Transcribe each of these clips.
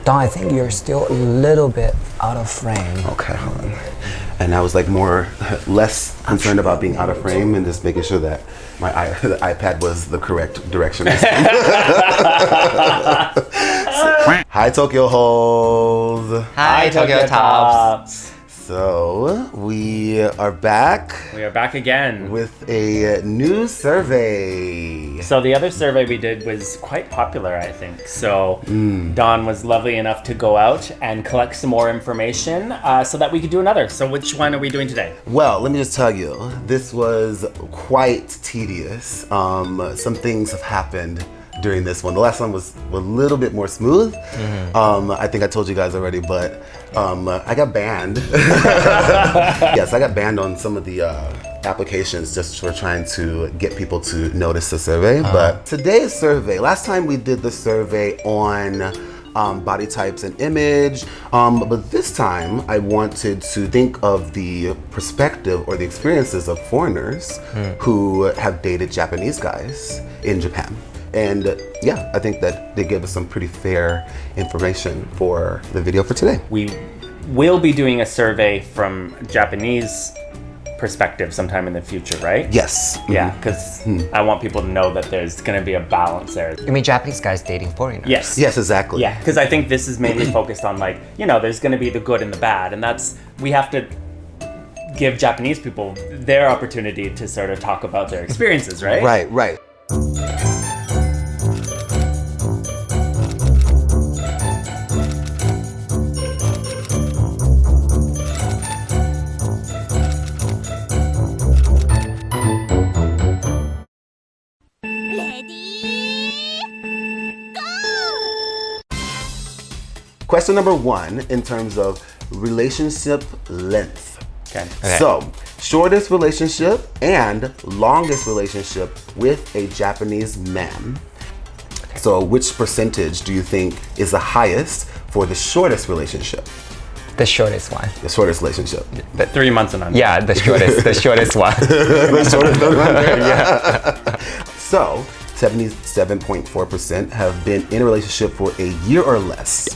Don, I think you're still a little bit out of frame. Okay, hold on. And I was like less concerned about being out of frame and just making sure that the iPad was the correct direction. Hi, Tokyo Holes. Hi, Tokyo Tops. So we are back. We are back again with a new survey. So the other survey we did was quite popular, I think. So Dawn was lovely enough to go out and collect some more information so that we could do another. So which one are we doing today? Well, let me just tell you, this was quite tedious. Some things have happened during this one. The last one was a little bit more smooth. I think I told you guys already, but I got banned. Yes, I got banned on some of the applications just for trying to get people to notice the survey. But today's survey, last time we did the survey on body types and image, but this time I wanted to think of the perspective or the experiences of foreigners who have dated Japanese guys in Japan. And yeah, I think that they gave us some pretty fair information for the video for today. We will be doing a survey from Japanese perspective sometime in the future, right? Yes. Yeah, because I want people to know that there's going to be a balance there. You mean Japanese guys dating foreigners? Yes. Yes, exactly. Yeah, because I think this is mainly focused on there's going to be the good and the bad, and we have to give Japanese people their opportunity to sort of talk about their experiences, right? Right. Question number 1 in terms of relationship length. Okay. So, shortest relationship and longest relationship with a Japanese man. Okay. So, which percentage do you think is the highest for the shortest relationship? The shortest one. The shortest relationship. 3 months and under. Yeah, the shortest one. The shortest one. Yeah. So, 77.4% have been in a relationship for a year or less.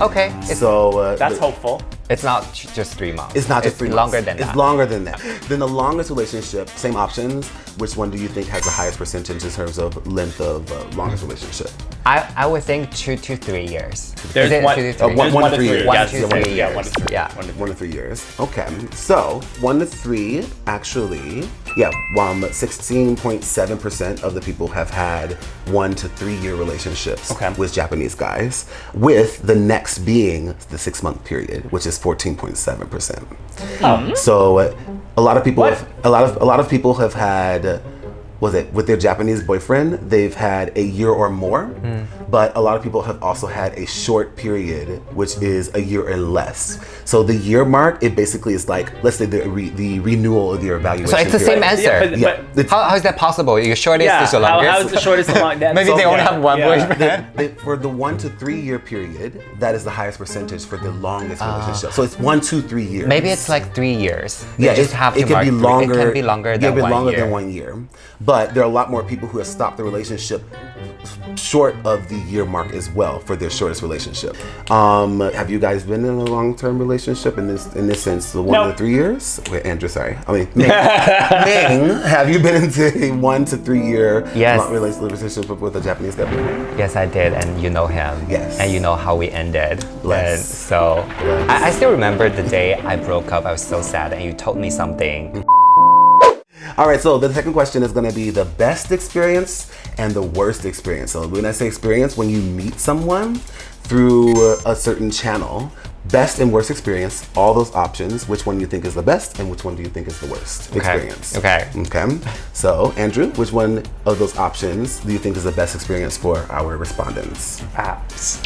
Okay. So that's hopeful. It's not just 3 months. It's not just 3 months. Longer than that. It's longer than that. Then the longest relationship, same options. Which one do you think has the highest percentage in terms of length of longest relationship? I would think 2 to 3 years. There's 2 one- to 3 1 to 3 years. 1 to 3 Yeah, years. 1 to 3. Yeah. 1 to 3 years. Okay. So 1 to 3 actually, 16.7% of the people have had 1 to 3 year relationships with Japanese guys, with the next being the 6-month period, which is 14.7%. So a lot of people a lot of people have had with their Japanese boyfriend, they've had a year or more, but a lot of people have also had a short period, which is a year or less. So the year mark, it basically is like, let's say the renewal of your evaluation. So it's the same answer. But How is that possible? Your shortest is the longest? How is the shortest and longest? Maybe they only have one boyfriend. For the 1 to 3 year period, that is the highest percentage for the longest relationship. So it's 1 to 3 years. Maybe it's like 3 years. Yeah, They just have to it can mark be three. longer. It can be longer than 1 year. But there are a lot more people who have stopped the relationship short of the year mark as well for their shortest relationship. Have you guys been in a long-term relationship in this sense, the 1 to 3 years? Wait, Andrew, sorry. I mean, Ming, have you been into a 1 to 3 year relationship with a Japanese guy? Yes, I did, and you know him. Yes. And you know how we ended. Yes. And so I still remember the day I broke up. I was so sad, and you told me something. All right, so the second question is going to be the best experience and the worst experience. So when I say experience, when you meet someone through a certain channel, best and worst experience, all those options, which one do you think is the best and which one do you think is the worst experience? Okay. So Andrew, which one of those options do you think is the best experience for our respondents? Apps.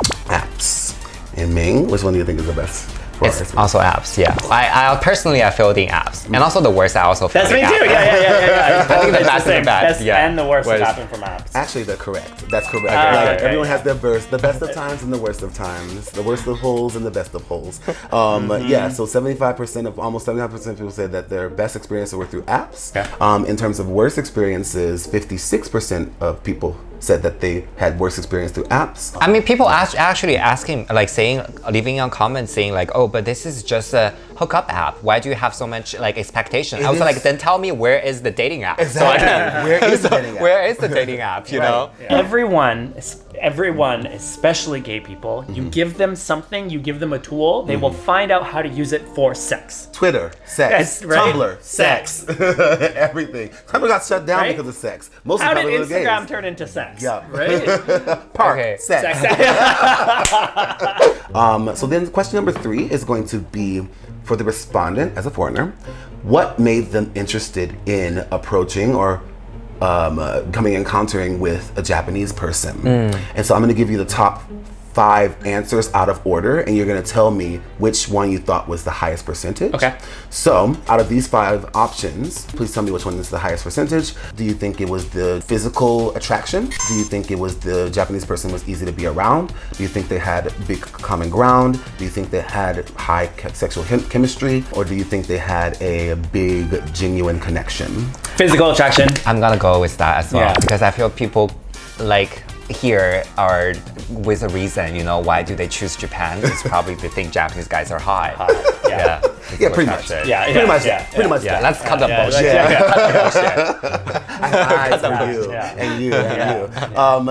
And Ming, which one do you think is the best? It's also apps, yeah. I personally, I feel the apps. And also the worst, I also feel That's the me apps. too. Yeah. I think the best and the best. Yeah. And the worst have happened from apps. Actually, they're correct. That's correct. Okay. Everyone has their the best of times and the worst of times, the worst of holes and the best of holes. Yeah, so almost 75% of people said that their best experiences were through apps. Okay. In terms of worst experiences, 56% of people said that they had worse experience through apps. I mean, people actually asking, like saying, leaving on comments saying like, oh, but this is just a hookup app. Why do you have so much like expectation? I was like, then tell me where is the dating app? Exactly. Where is the dating app? Where is the dating app? You know? Everyone, especially gay people, you give them something, you give them a tool, they will find out how to use it for sex. Twitter, sex. Yes, right? Tumblr, sex. Everything. Tumblr got shut down Right? because of sex. Most How of did the gays. Instagram turn into sex? Yeah. Right? Park, Okay. sex. So then question number 3 is going to be for the respondent as a foreigner. What made them interested in approaching or encountering with a Japanese person? And so I'm going to give you the top 5 answers out of order, and you're going to tell me which one you thought was the highest percentage. Okay. So out of these 5 options, please tell me which one is the highest percentage. Do you think it was the physical attraction? Do you think it was the Japanese person was easy to be around? Do you think they had big common ground? Do you think they had high sexual chemistry? Or do you think they had a big, genuine connection? Physical attraction. I'm gonna go with that as well Yeah. because I feel people like here are with a reason, you know, why do they choose Japan? It's probably they think Japanese guys are hot. Yeah. Yeah, pretty much. Yeah, Pretty much yeah, that. Pretty much Yeah, that. let's cut the yeah, bullshit. I have eyes on you Yeah. and you and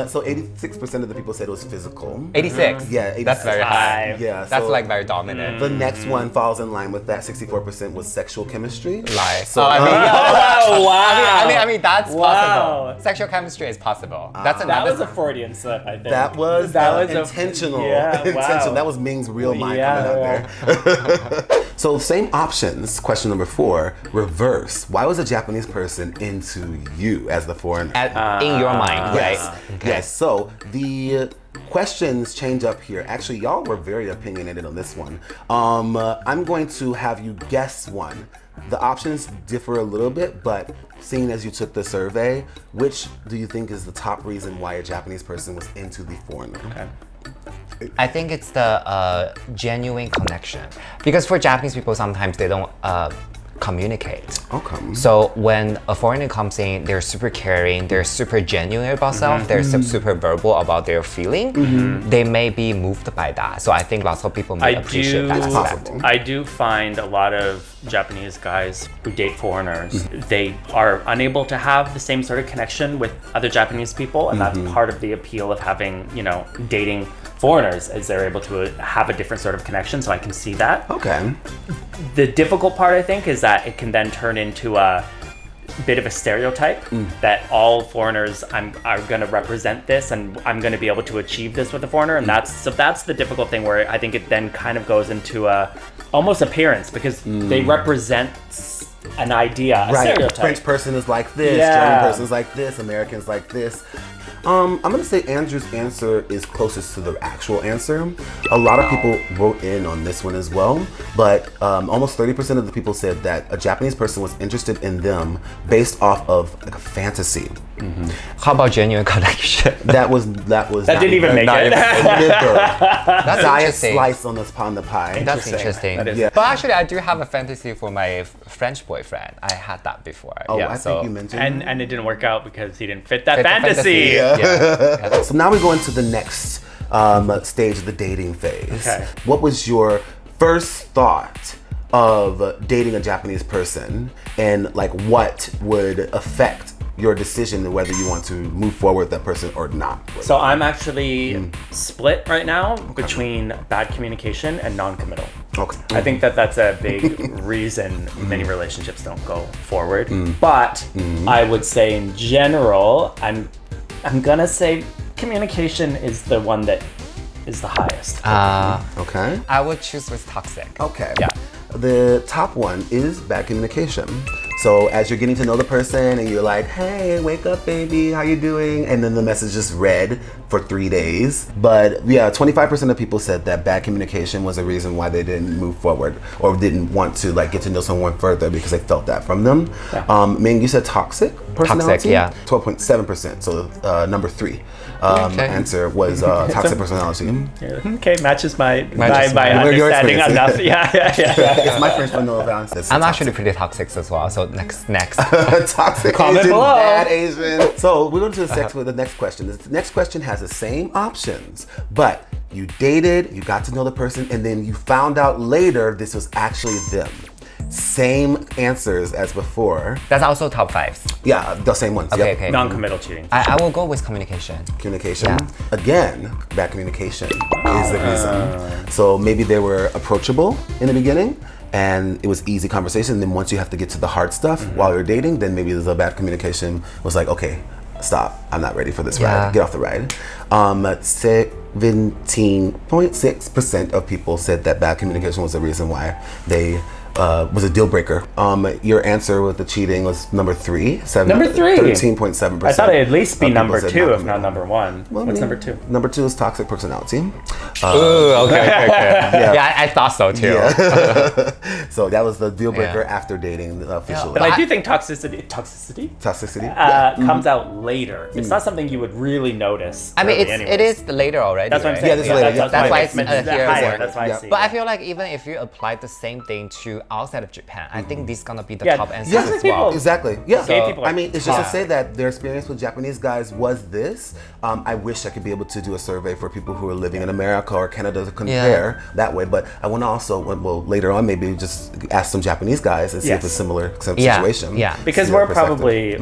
you. So 86% of the people said it was physical. 86. Yeah, 86. That's very high. High. Yeah, That's so like very dominant. the next one falls in line with that. 64% was sexual chemistry. Lie. So I mean, Oh, wow. I mean, that's Wow. possible. Sexual chemistry is possible. That's That another. was a Freudian slip, I think. that was a- intentional. Yeah, wow. Intentional. That was Ming's real mind Yeah, coming out there. So same options. Question number 4, reverse. Why was a Japanese person into you as the foreigner? in your mind, right? Yes. Yes. So the questions change up here. Actually, y'all were very opinionated on this one. I'm going to have you guess one. The options differ a little bit, but seeing as you took the survey, which do you think is the top reason why a Japanese person was into the foreigner? Okay. I think it's the genuine connection because for Japanese people sometimes they don't communicate. Okay. So when a foreigner comes in, they're super caring, they're super genuine about self, they're super verbal about their feeling. They may be moved by that. So I think lots of people may appreciate that aspect. I do find a lot of Japanese guys who date foreigners, they are unable to have the same sort of connection with other Japanese people, and that's part of the appeal of having, you know, dating foreigners, is they're able to have a different sort of connection. So I can see that. Okay. The difficult part, I think, is that it can then turn into a bit of a stereotype that all foreigners are going to represent this, and I'm going to be able to achieve this with a foreigner, and that's the difficult thing, where I think it then kind of goes into almost appearance, because they represent an idea, a Right. stereotype. French person is like this, Yeah. German person is like this, Americans like this. I'm gonna say Andrew's answer is closest to the actual answer. A lot of people wrote in on this one as well, but almost 30% of the people said that a Japanese person was interested in them based off of like a fantasy. How about genuine connection? That Didn't even make it. That's Diet interesting. slice on the pie. That's interesting. That is- Yeah. But actually, I do have a fantasy for my French boyfriend. I had that before. Oh, yeah, I so think you mentioned. And it didn't work out because he didn't fit that Fit the fantasy. Yeah. So now we go into the next stage of the dating phase. Okay. What was your first thought of dating a Japanese person, and like what would affect your decision whether you want to move forward with that person or not? So I'm actually split right now between bad communication and non-committal. Okay. I think that's a big reason many relationships don't go forward. But I would say in general, I'm gonna say communication is the one that is the highest. Okay. I would choose with toxic. Okay. Yeah. The top one is bad communication. So as you're getting to know the person and you're like, hey, wake up, baby, how you doing? And then the message is read for 3 days. But yeah, 25% of people said that bad communication was a reason why they didn't move forward or didn't want to like get to know someone further because they felt that from them. Yeah. Ming, you said toxic? personality. yeah. 12.7%. So number 3 answer was toxic personality. Okay, matches my Your understanding experience. enough. Yeah. It's my French vanilla balance. I'm actually pretty toxic as well. So next. Toxic Comment Asian, below. bad Asian. So we're going to the next question. The next question has the same options, but you dated, you got to know the person, and then you found out later this was actually them. Same answers as before. That's also top 5s. Yeah, the same ones. Okay, Yep. okay. Non-committal cheating. I will go with communication. Communication. Yeah. Again, bad communication is the reason. So maybe they were approachable in the beginning and it was easy conversation. And then once you have to get to the hard stuff while you're dating, then maybe there's a bad communication was like, okay, stop. I'm not ready for this ride. Get off the ride. 17.6% of people said that bad communication was the reason why they was a deal breaker. Your answer with the cheating was number 3. Number 3. 13.7%. I thought it'd at least be of people number said 2, not if not number 1. Well, What's I mean, number 2? Number 2 is toxic personality. Ooh, okay. Yeah, I thought so too. So that was the deal breaker after dating officially. But I do think toxicity Toxicity. comes out later. It's not something you would really notice. I mean, early it anyways. is later already. That's what I'm right? saying. Yeah, this is later. That's That's why it's it's here higher. more. That's why I see. But I feel like even if you applied the same thing to outside of Japan, I think this is gonna be the Yeah, top answers toxic as well. people- Exactly. Yeah. Gay people are I mean, it's just to tough. say that their experience with Japanese guys was this. I wish I could be able to do a survey for people who are living in America or Canada to compare that way. But I want to also, well, later on, maybe just ask some Japanese guys and see if Yes. it's similar Yeah, situation. yeah. because See their we're perspective. probably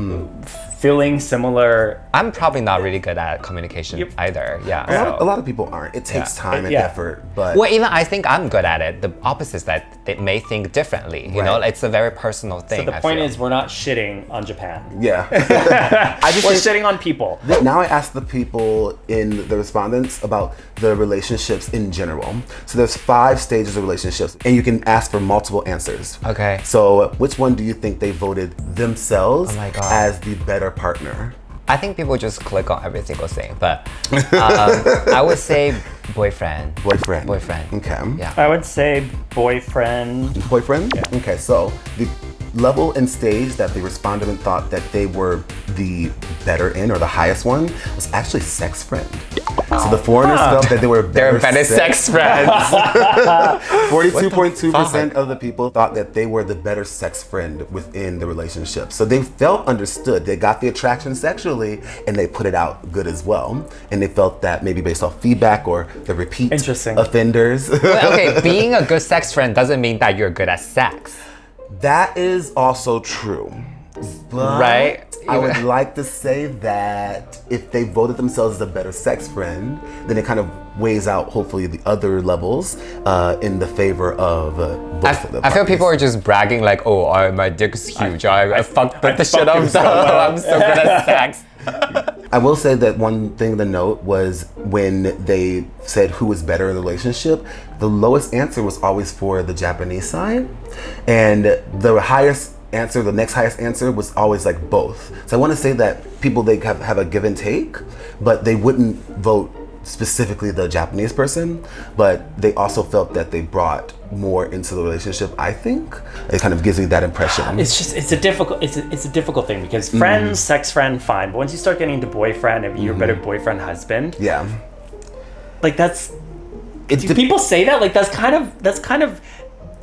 feeling similar. I'm probably not really good at communication Yep. either. Yeah. A lot of people aren't. It takes time and Yeah. effort, but Well, even I think I'm good at it. The opposite is that they may think differently. You know, Right. it's a very personal thing. So the I point feel. is, we're not shitting on Japan. yeah. I just We're think shitting on people. now I ask the people in the respondents about the relationships in general. So there's 5 stages of relationships, and you can ask for multiple answers. Okay. So which one do you think they voted themselves Oh my God. as the better partner? I think people just click on every single thing, but I would say boyfriend. Boyfriend. Boyfriend. Okay. Yeah. I would say boyfriend. Boyfriend? Okay, so the level and stage that the respondent thought that they were the better in, or the highest one, was actually sex friend. So the foreigners felt that they were They're better sex friends. 42.2% of the people thought that they were the better sex friend within the relationship. So they felt understood. They got the attraction sexually and they put it out good as well. And they felt that maybe based off feedback or the repeat Interesting. offenders. But okay, being a good sex friend doesn't mean that you're good at sex. That is also true. But Right? I would like to say that if they voted themselves as a better sex friend, then it kind of weighs out hopefully the other levels in the favor of both of them. I feel people are just bragging like, oh, my dick is huge. I fucked the shit fucked up. him so well. I'm so good at sex. I will say that one thing to note was when they said who was better in the relationship, the lowest answer was always for the Japanese side, and the highest answer, the next highest answer, was always like both. So I want to say that people, they have a give and take, but they wouldn't vote specifically the Japanese person, but they also felt that they brought more into the relationship. I think it kind of gives me that impression. It's a difficult thing because friends, sex friend, fine. But once you start getting into boyfriend, and you're a better boyfriend, husband, Yeah. like that's. It Do people say that? Like that's kind of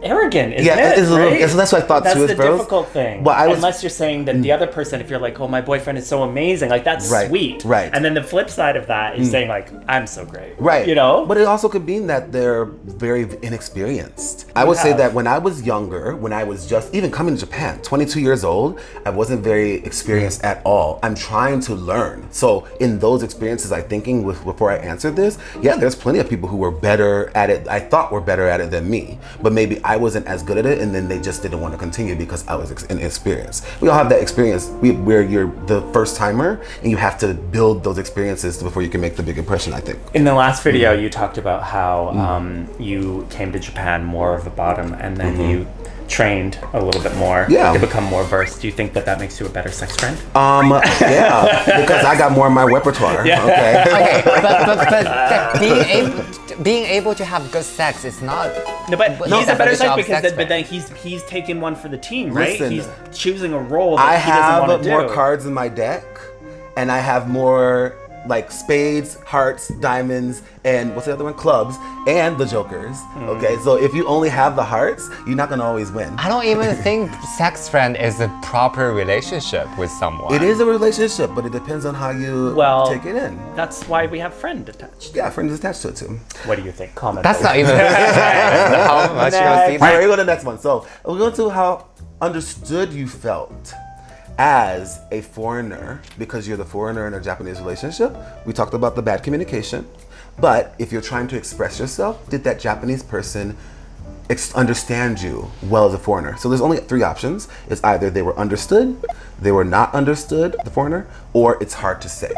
arrogant, isn't Yeah, it? it's a little- right? so that's what I thought That's too at the first. difficult thing. But I was- Unless you're saying that the other person, if you're like, oh, my boyfriend is so amazing, like that's Right, sweet. right. And then the flip side of that is saying like, I'm so great. Right. You know? But it also could mean that they're very inexperienced. I would say have. that when I was younger, when I was just even coming to Japan, 22 years old, I wasn't very experienced at all. I'm trying to learn. So in those experiences, I'm thinking before I answered this, yeah, there's plenty of people who were better at it. I thought were better at it than me, but maybe I wasn't as good at it, and then they just didn't want to continue because I was inexperienced. We all have that experience where you're the first timer, and you have to build those experiences before you can make the big impression, I think. In the last video, you talked about how you came to Japan more of a bottom, and then you trained a little bit more, Yeah. to become more versed, do you think that makes you a better sex friend? Yeah, because I got more in my repertoire. Yeah. Okay. Okay, but being able to have good sex is not. No, but he's a better definition sex of because sex but then friend. he's taking one for the team, right? Listen, He's choosing a role that I he doesn't want have to do. more cards in my deck, and I have more like spades, hearts, diamonds, and what's the other one? Clubs, and the jokers. Okay, so if you only have the hearts, you're not gonna always win. I don't even think sex friend is a proper relationship with someone. It is a relationship, but it depends on how you Well, take it in. That's why we have friend attached. Yeah, friend is attached to it too. What do you think? Comment. That's below. not even how much you gonna see. All right, we go to the next one. So we're going to how understood you felt as a foreigner, because you're the foreigner in a Japanese relationship. We talked about the bad communication, but if you're trying to express yourself, did that Japanese person understand you well as a foreigner? So there's only 3 options. It's either they were understood, they were not understood, the foreigner, or it's hard to say.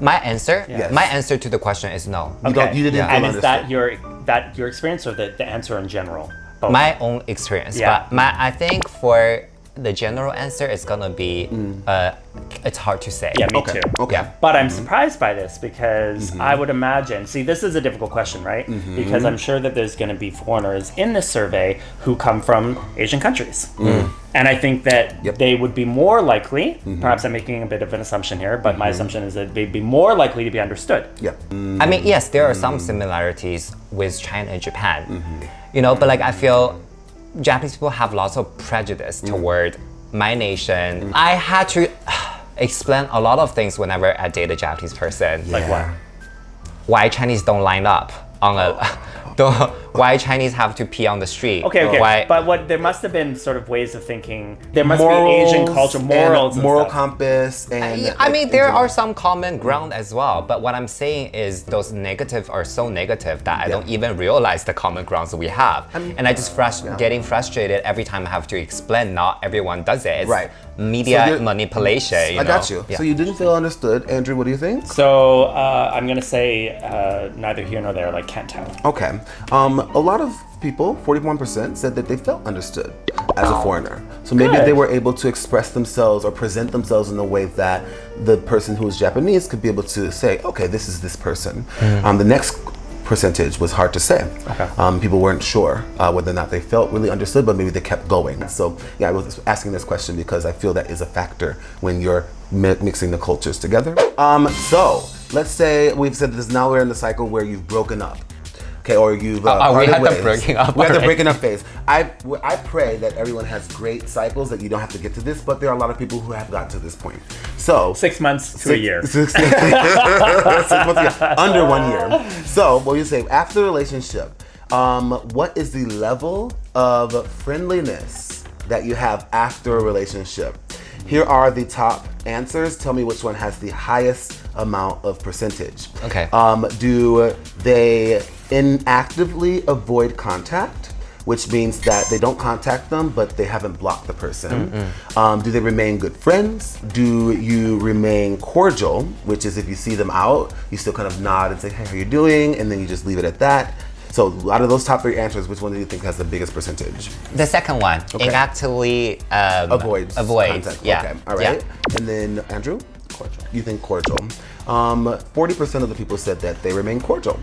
My answer, Yes. my answer to the question is no. You didn't feel And is that understood. your experience or the answer in general? Both. My own experience, Yeah. but I think for the general answer, it's gonna be it's hard to say. Yeah, me Okay, too. okay. Yeah. But I'm surprised by this because I would imagine, see, this is a difficult question, right? Because I'm sure that there's going to be foreigners in this survey who come from Asian countries. And I think that Yep. they would be more likely, perhaps I'm making a bit of an assumption here, but my assumption is that they'd be more likely to be understood. Yeah. I mean, yes, there are some similarities with China and Japan, you know, but like I feel Japanese people have lots of prejudice toward my nation. I had to explain a lot of things whenever I date a Japanese person. Like what? Why Chinese don't line up on why Chinese have to pee on the street. Okay, Why, but there must have been sort of ways of thinking. There must be Asian culture, morals, and moral stuff. compass, and I mean, there are some common ground as well, but what I'm saying is those negative are so negative that I don't even realize the common grounds we have. And I just getting frustrated every time I have to explain. Not everyone does it. It's Right. media So you're- manipulation. I got you. Yeah. So you didn't feel understood, Andrew. What do you think? So I'm gonna say neither here nor there. Like can't tell. Okay. A lot of people, 41%, said that they felt understood as a foreigner. So maybe Good. they were able to express themselves or present themselves in a way that the person who is Japanese could be able to say, okay, this is this person. The next percentage was hard to say. People weren't sure whether or not they felt really understood, but maybe they kept going. So yeah, I was asking this question because I feel that is a factor when you're mixing the cultures together. So let's say we've said this, now we're in the cycle where you've broken up. Okay, or you've we parted had the ways. breaking up We had the already. breaking up phase. I pray that everyone has great cycles, that you don't have to get to this, but there are a lot of people who have got to this point. So 6 months to a year. 6 months, under 1 year. So what you say after a relationship, what is the level of friendliness that you have after a relationship? Here are the top answers. Tell me which one has the highest amount of percentage. Okay. Do they inactively avoid contact, which means that they don't contact them, but they haven't blocked the person? Do they remain good friends? Do you remain cordial, which is if you see them out, you still kind of nod and say, hey, how are you doing? And then you just leave it at that. So out of those top 3 answers, which one do you think has the biggest percentage? The second one, inactively Avoid. Contact. Yeah. Okay. All right. And then Andrew? Cordial. You think cordial. 40% of the people said that they remain cordial.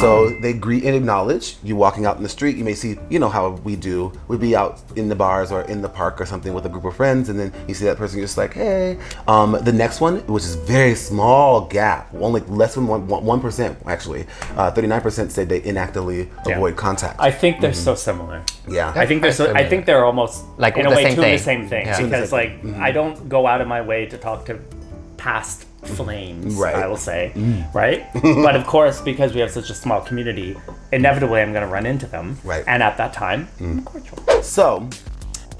So they greet and acknowledge. You walking out in the street, you may see, you know how we do. We'd be out in the bars or in the park or something with a group of friends, and then you see that person, you're just like, hey. The next one, which is very small gap, only less than 1% actually. 39% said they inactively avoid contact. I think they're so similar. Yeah. I think they're so. I think they're almost Like in a the way same two thing. the same thing Yeah. because like I don't go out of my way to talk to past flames. Right. I will say, right? But of course, because we have such a small community, inevitably I'm going to run into them. Right. And at that time, I'm cordial. So,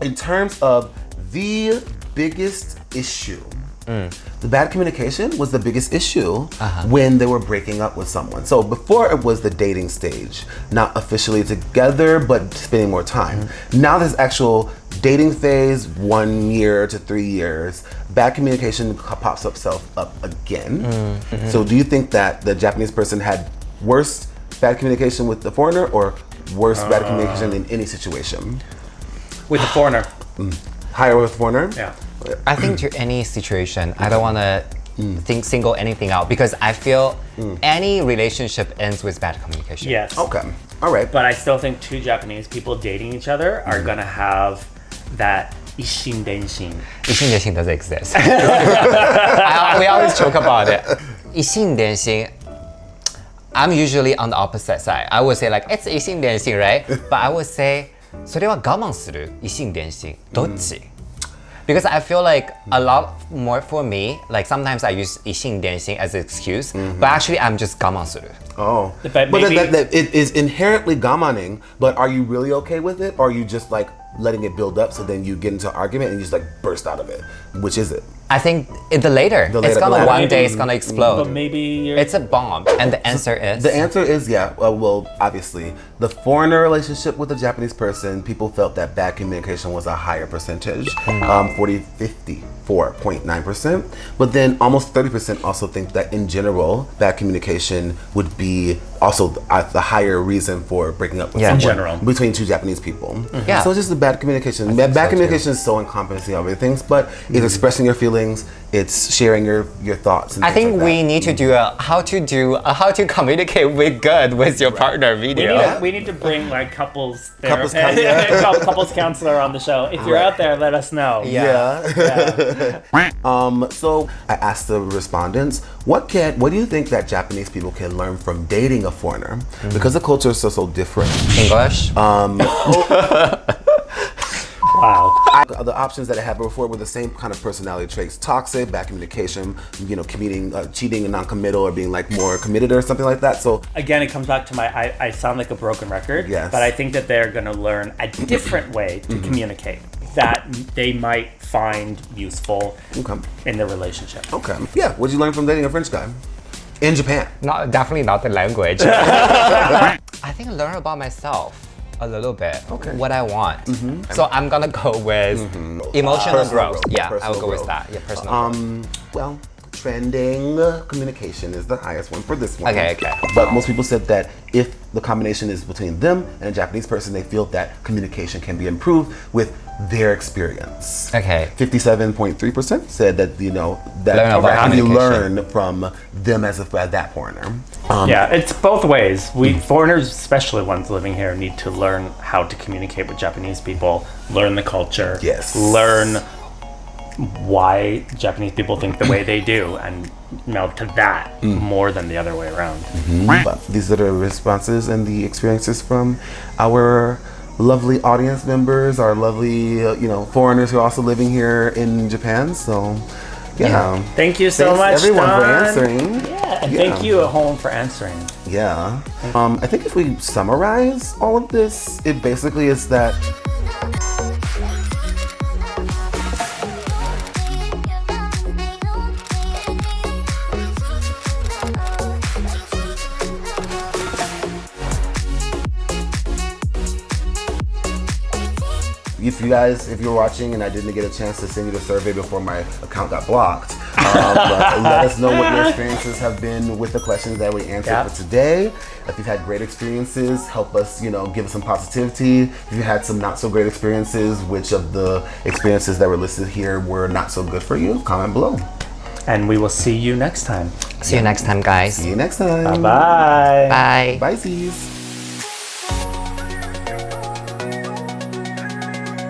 in terms of the biggest issue, the bad communication was the biggest issue when they were breaking up with someone. So before it was the dating stage, not officially together, but spending more time. Now there's actual dating phase, 1 year to 3 years. Bad communication pops up again. So do you think that the Japanese person had worse bad communication with the foreigner or worse bad communication in any situation? with a foreigner. Higher with foreigner? Yeah. I think to any situation, I don't want to single anything out because I feel any relationship ends with bad communication. Yes. Okay. All right. But I still think two Japanese people dating each other are gonna have that ishin denshin. Ishin Denshin doesn't exist. We always joke about it. Ishin Denshin, I'm usually on the opposite side. I would say like, it's Ishin Denshin, right? But I would say, それは我慢するIshin Denshin. どっち? Because I feel like a lot more for me, like sometimes I use Ishin Denshin as an excuse, but actually I'm just 我慢する. Oh. But But maybe- that it is inherently gamaning, but are you really okay with it? Or are you just like letting it build up so then you get into an argument and you just like burst out of it? Which is it? I think the later. The It's later. gonna Maybe- one day it's gonna explode. But maybe you're. It's a bomb. And the answer is The answer is yeah. Well, obviously, the foreigner relationship with a Japanese person, people felt that bad communication was a higher percentage, 54.9%. But then almost 30% also think that in general, bad communication would be also the higher reason for breaking up with Yeah. In someone general. between two Japanese people. Yeah. So it's just the bad communication. Bad so, too. communication is so encompassing of other things, but it's expressing your feelings, it's sharing your thoughts. And I things think like we that. need to do a how to communicate with good with your partner video. we need to bring like couples Couples therapist, counselor. couples counselor on the show. If you're out there, let us know. Yeah. So I asked the respondents, what do you think that Japanese people can learn from dating a foreigner? Because the culture is so different. English. Wow. The options that I had before were the same kind of personality traits: toxic, bad communication, cheating and non-committal, or being like more committed or something like that. So Again, it comes back to I sound like a broken record, Yes. but I think that they're going to learn a different way to communicate that they might find useful okay, in their relationship. okay, yeah. What did you learn from dating a French guy in Japan? Definitely not the language. I think learn about myself a little bit. Okay. What I want. So I'm gonna go with emotional Personal growth. growth. Yeah, Personal I'll go with growth. that. Yeah, personal growth. Well, trending communication is the highest one for this one. Okay. But most people said that if the combination is between them and a Japanese person, they feel that communication can be improved with their experience. Okay. 57.3% said that that Learn about can you communication. learn from them as that foreigner. Yeah, it's both ways. We foreigners, especially ones living here, need to learn how to communicate with Japanese people, learn the culture, Yes. learn why Japanese people think the way they do, and meld to that more than the other way around. But these are the responses and the experiences from our lovely audience members, our lovely foreigners who are also living here in Japan. So yeah. Thank you so Thanks much, everyone for Don. answering. Yeah, and thank you at home for answering. Yeah. I think if we summarize all of this, it basically is that if you're watching and I didn't get a chance to send you the survey before my account got blocked, let us know what your experiences have been with the questions that we answered for today. If you've had great experiences, help us, give us some positivity. If you had some not so great experiences, which of the experiences that were listed here were not so good for you, comment below. And we will see you next time. See you next time, guys. See you next time. Bye. Bye. Bye, Z's.